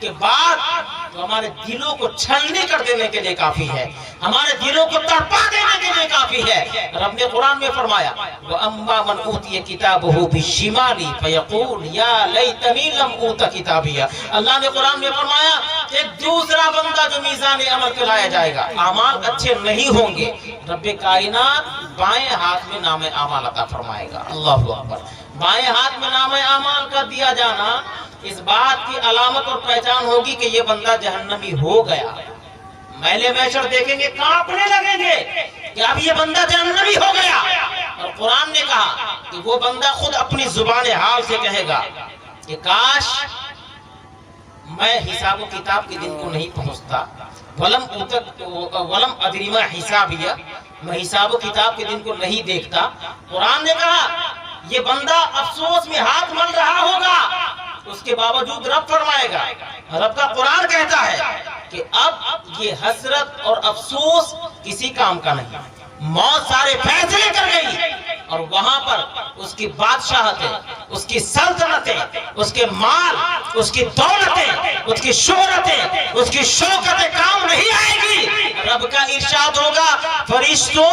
के बाद तो हमारे दिलों को छलनी कर देने के लिए काफी है, हमारे दिलों को तड़पा देने के लिए काफी है। रब ने कुरान में फरमाया व अम्मा मन ऊतिय किताबहु बिशिमाली फयकूल या लैतनी लम ऊता किताबिया। अल्लाह ने कुरान में फरमाया एक दूसरा बंदा जो मीज़ान अमल पे लाया जाएगा, अमाल अच्छे नहीं होंगे, रब्बे कायनात बाएं हाथ में नामे अमाल अता फरमाएगा। अल्लाहु अकबर। बाएं हाथ में नामे अमाल का दिया जाना इस बात की अलामत और पहचान होगी कि ये बंदा जहन्नमी हो गया। मैले मैशर देखेंगे, कांपने लगेंगे कि अब ये बंदा जहन्नमी हो गया। और कुरान ने कहा कि वो बंदा खुद अपनी जुबान हाल से कहेगा कि काश मैं हिसाब किताब के दिन को नहीं पहुंचता, वलम अदरीमा हिसाबिया, मैं हिसाब किताब के दिन को नहीं देखता। कुरान ने कहा ये बंदा अफसोस में हाथ मल रहा होगा, उसके बावजूद रब फरमाएगा, रब का कुरान कहता है कि अब ये हसरत और अफसोस किसी काम का नहीं, मौत सारे फैसले कर गई और वहां पर उसकी बादशाहतें, उसकी सल्तनतें, उसके माल, उसकी दौलतें, उसकी शोहरतें, उसकी शौकतें काम नहीं आएगी। रब का इरशाद होगा, फरिश्तों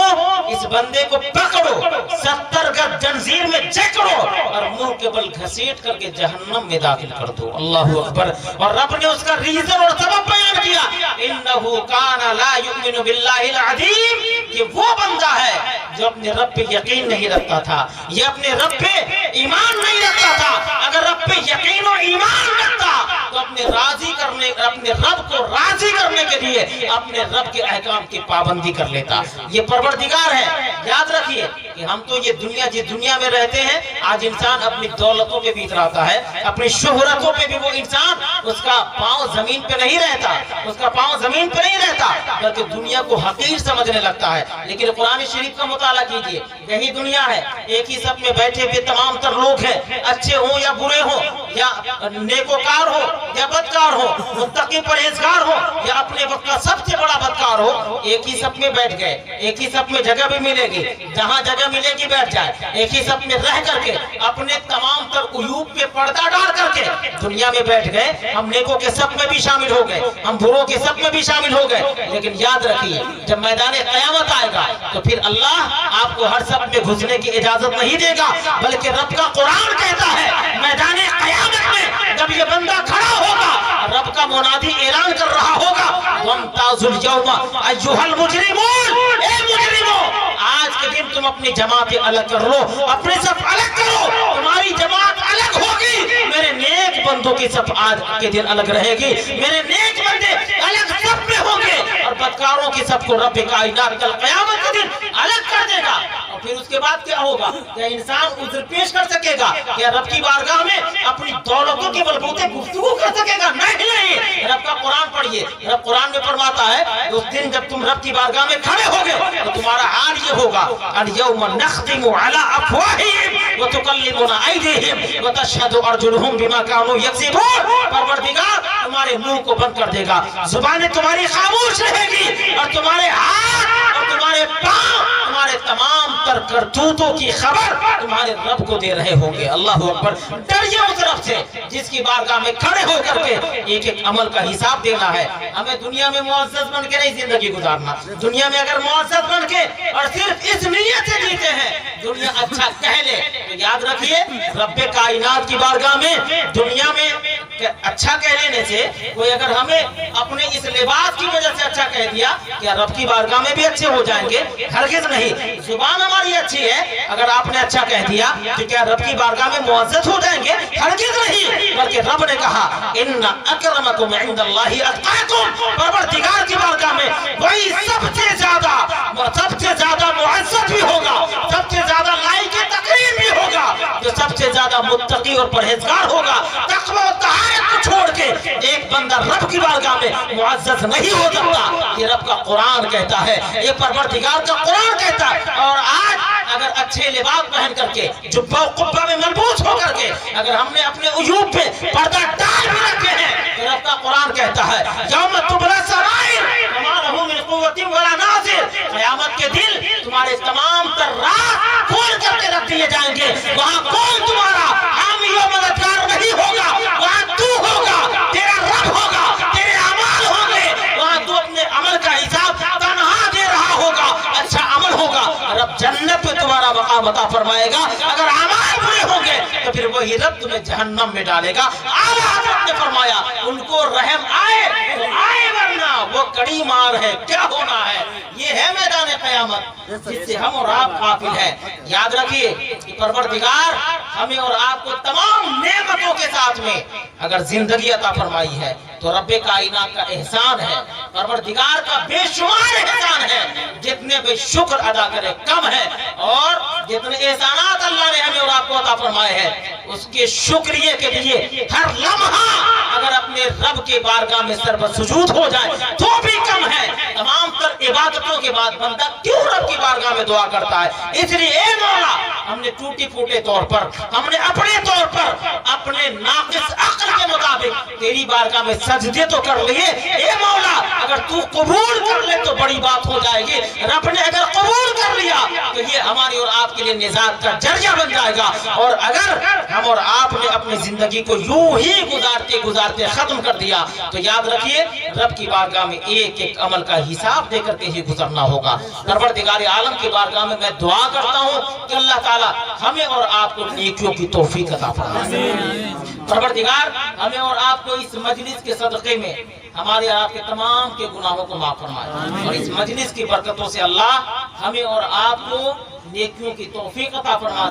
इस बंदे को पकड़ो, 70 गज जंजीर में जकड़ो और मुंह के बल घसीट करके जहन्नम में दाखिल कर दो। अल्लाहु अकबर। और रब ने उसका रीजन और सबब बयान किया, इन्नहु काना ला युमिनु बिल्लाहिल अज़ीम। ये वो बंदा है जो अपने रब पे यकीन नहीं रखता था, ये अपने रब पे ईमान नहीं रखता था। अगर रब पे यकीन और ईमान रखता तो अपने रब को राजी करने के लिए अपने रब के अहकाम की पाबंदी कर लेता। ये परवरदिगार है। याद रखिए कि हम तो ये दुनिया, जिस दुनिया में रहते हैं, आज इंसान अपनी दौलतों पे भी इतराता है, अपनी शोहरतों पे भी वो इंसान, उसका पांव जमीन पे नहीं रहता, उसका पांव जमीन पे नहीं रहता, बल्कि दुनिया को हकीर समझने लगता है। लेकिन कुरान शरीफ का मुताला कीजिए, यही दुनिया है, एक ही सब में बैठे हुए तमाम तर लोग हैं, अच्छे हो या बुरे हो, या नेकोकार हो या बदकार हो, मुत्तकी परहेजगार हो या अपने वक्त का सबसे बड़ा बदकार हो, एक ही सब में बैठ गए। एक ही सब में जगह भी मिलेगी, जहां जगह मिलेगी बैठ जाए। एक ही सब में रह करके अपने तमाम तर उयूब पे पर्दा डाल करके दुनिया में बैठ गए। हम नेकों के सब में भी शामिल हो गए, हम बुरों के सब में भी शामिल हो गए। लेकिन याद रखिए, जब मैदान क़यामत आएगा तो फिर अल्लाह आपको हर सब में घुसने की इजाजत नहीं देगा, बल्कि रब का कुरान कहता है मैदान क़यामत में जब ये बंदा खड़ा होगा, रब का मुनादी ऐलान कर रहा होगा, वमताजुल यौमा अय्युहल मुजरिमून, ए मुजरिमों, आज के दिन तुम अपनी जमातें अलग कर लो, अपने सब अलग करो, तुम्हारी जमात अलग होगी, मेरे नेक बंदों की सब आज के दिन अलग रहेगी, मेरे नेक बंदे अलग सब में होंगे और बदकारों की सबको रब कायनात कल क़यामत के दिन अलग कर देगा। और फिर उसके बाद क्या होगा? क्या इंसान उज़्र पेश कर सकेगा? क्या रब की बारगाह में अपनी दौलतों के बलबूते गुफ्तगू कर सकेगा? नहीं। रब का कुरान पढ़िए, रब कुरान में फरमाता है उस दिन जब तुम रब की बारगाह में खड़े होगे तो तुम्हारा हाल ये होगा, अल यौमा नख्तिमु अला अफ़वाहिहिम व तुकल्लिमुना ऐदीहिम व तशहदु अर्जुलुहुम बिमा कानू यक्सिबून। परवरदिगार तुम्हारे मुंह को बंद कर देगा, जुबानें तुम्हारी खामोश रहेगी और तुम्हारे हाथ और तुम्हारे पांव तुम्हारे तमाम तर करतूतों की खबर तुम्हारे रब को दे रहे होंगे। अल्लाहु अकबर। डरिए उस रब से जिसकी बारगाह में खड़े होकर के एक एक अमल का हिसाब देना है। हमें दुनिया में मुअज़्ज़ज़ बन के नहीं जिंदगी गुजारना। दुनिया में अगर मुअज़्ज़ज़ बन के और सिर्फ इस नीयत से जीते हैं दुनिया अच्छा कह ले, तो याद रखिए रब्बे कायनात की बारगाह में दुनिया में अच्छा कह लेने से कोई अगर हमें अपने इस लिबास की वजह से अच्छा कह दिया, क्या रब की बारगाह में भी अच्छे हो जाएंगे? हरगिज़ नहीं। जुबान हमारी अच्छी है, अगर आपने अच्छा कह दिया तो क्या रब की बारगाह में मुअज़्ज़ज़ हो जाएंगे? हरगिज़ नहीं। बल्कि रब ने कहा इन्ना अक्रमकुम इंदल्लाहि अत्क़ाकुम, परवरदिगार की बारगाह में वही सबसे ज्यादा मुअज़्ज़ज़ भी होगा, सबसे ज्यादा लायक तकरीम भी होगा, जो सबसे ज्यादा मुत्तकी और परहेजगार होगा। तक़वा और तहारत को छोड़ के एक बंदा रब की बारगाह में मुअज़्ज़ज़ नहीं हो सकता। ये रब का कुरान कहता है, ये परवरदिगार का कुरान कहता है। और आज अगर अच्छे लिबास पहन करके जुब्बा कुब्बा में मलबूस होकर के अगर हमने अपने उजूब पे पर्दा डाल भी रखे हैं, तो रब का कुरान कहता है यौम तुबला सराइर वमा लहू मिन कुव्वतिन वला नासिर, क़यामत के दिन तुम्हारे तमाम तर राज खोल करके रख दिए जाएंगे। वहां कोई तुम्हारा हामी और मददगार नहीं होगा, वहां तू होगा, तेरा रब होगा। इनाम अता फरमाएगा। अगर अमाल बुरे होंगे तो फिर वही रब तुम्हें जहन्नम में डालेगा। आला हज़रत ने फरमाया उनको रहम आए तो आए, वरना वो कड़ी मार है, क्या होना है। ये है मैदान क़यामत जिससे हम और आप काफिल हैं। याद रखिए कि परवरदिगार हमें और आपको तमाम नेमतों के साथ में अगर जिंदगी अता फरमाई है तो रब्बे कायनात का एहसान है, परवरदिगार का बेशुमार एहसान है। जितने भी शुक्र अदा करे कम है, और जितने एहसानात अल्लाह ने हमें और आपको अता फरमाए हैं उसके शुक्रिया के लिए हर लम्हा अगर अपने रब के बारगाह में सरबत सुजूद हो जाए तो भी कम है। तमाम तर इबादतों के बाद बंदा क्यों रब की बारगाह में दुआ करता है। इसलिए ए मौला हमने टूटी फूटे तौर पर, हमने अपने तौर पर अपने नाक़िस अक्ल के मुताबिक तेरी बारगाह में सजदे तो कर लिए। ए मौला अगर तू कबूल कर ले तो बड़ी बात हो जाएगी। रब ने अगर कबूल कर लिया तो ये हमारी और आपके लिए निजात का जरिया बन जाएगा। और अगर हम और आपने अपनी जिंदगी को यूं ही गुजारते गुजारते खत्म कर दिया तो याद रखिए रब की बारगाह में एक एक अमल का हिसाब दे करके ही गुजरना होगा। परवरदिगार आलम की बारगाह में मैं दुआ करता हूँ कि अल्लाह ताला हमें और आपको नेकियों की तौफीक अता फरमाए। परवरदिगार हमें और आपको इस मजलिस के सदक़े में हमारे आपके तमाम के गुनाहों को माफ फरमाए, और इस मजलिस की बरकतों से अल्लाह हमें और आपको नेकियों की तौफीक अता फरमाए।